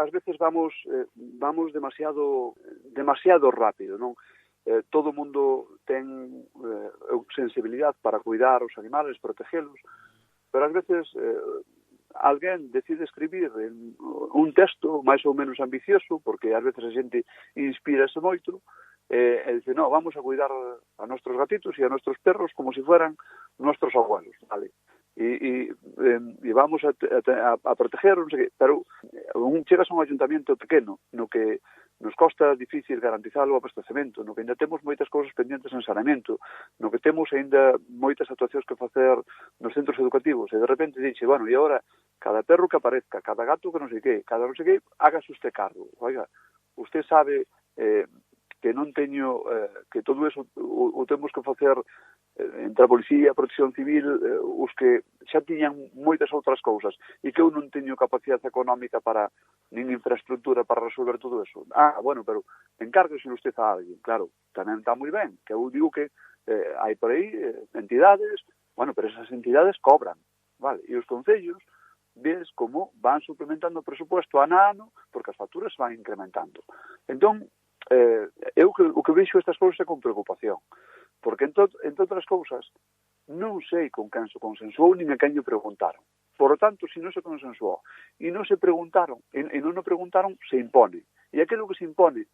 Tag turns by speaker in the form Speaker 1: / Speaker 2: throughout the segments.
Speaker 1: ás veces vamos demasiado rápido, non? Todo o mundo ten sensibilidade para cuidar os animales, protegelos, pero ás veces alguén decide escribir un texto máis ou menos ambicioso, porque ás veces a xente inspírase moito, e dice, no, vamos a cuidar a nuestros gatitos e a nuestros perros como si fueran nuestros abuelos, vale? E vamos a proteger, non sei que, pero chegas a un ayuntamiento pequeno, no que nos costa difícil garantizar o abastecemento, no que ainda temos moitas cousas pendientes en saneamento, no que temos ainda moitas actuacións que facer nos centros educativos, e de repente dixe, bueno, e agora, cada perro que aparezca, cada gato que non sei que, cada non sei que, hágase usted cargo. Oiga, usted sabe que non teño, que todo eso o temos que facer entre a Policía, a Protección Civil, os que xa tiñan moitas outras cousas, e que eu non teño capacidade económica para, nin infraestructura para resolver todo eso. Bueno, pero encárguese usted a alguén. Claro, tamén está moi ben, que eu digo que hai por aí entidades, bueno, pero esas entidades cobran, vale? E os concellos, ves como van suplementando o presupuesto ano a ano, porque as facturas van incrementando. Entón, eu o que vexo estas cousas é con preocupación, porque en todas as cousas non sei con quen se consensuou nin a quen lle preguntaron. Por lo tanto, se non se consensuou e non se preguntaron, e non o preguntaron, se impone. E aquilo que se impone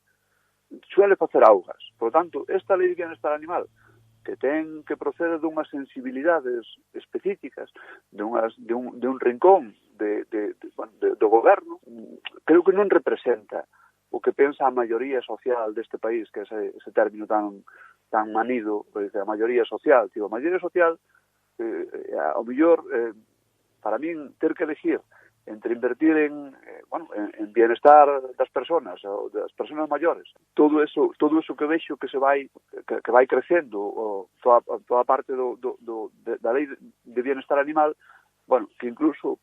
Speaker 1: suele facer augas. Por lo tanto, esta lei de bienestar animal, que ten que proceder dunhas sensibilidades específicas, de un rincón do goberno, creo que non representa o que pensa a maioría social deste país, que é ese término tan manido, a maioría social. A maioría social, ao mellor, para min, ter que elegir entre invertir en bienestar das persoas, ou das persoas maiores, todo eso que vexo que vai crecendo, toda a parte da lei de bienestar animal, bueno, que incluso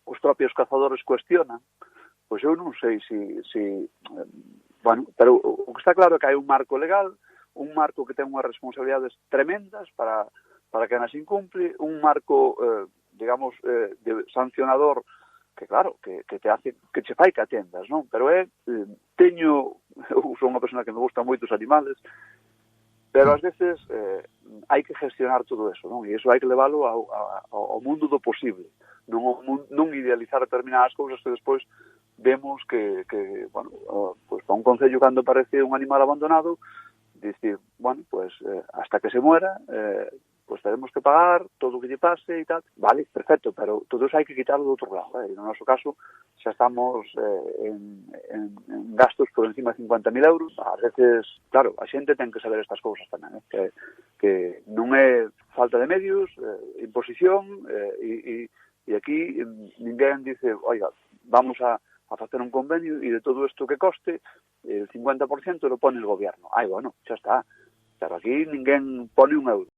Speaker 1: os propios cazadores cuestionan, pois eu non sei pero o que está claro é que hai un marco legal, un marco que ten unhas responsabilidades tremendas para que nas incumple, un marco, digamos, de sancionador que, claro, que che fai que atendas, non? Pero eu sou unha persona que me gusta moito os animales, pero ás veces hai que gestionar todo eso, non? E iso hai que leválo ao mundo do posible, non idealizar determinadas cousas que despois vemos que pues para un concello cando aparece un animal abandonado, dicir, hasta que se muera, pues tenemos que pagar todo o que lle pase e tal. Vale, perfecto, pero todo eso hai que quitarlo do outro lado. No noso caso, xa estamos en gastos por encima de 50.000 euros. A veces, claro, a xente ten que saber estas cousas tamén, que non é falta de medios, imposición, e aquí ninguén dice, oiga, vamos a facer un convenio e de todo isto que coste, el 50% lo pone el gobierno. Bueno, xa está. Pero aquí ninguén pone un euro.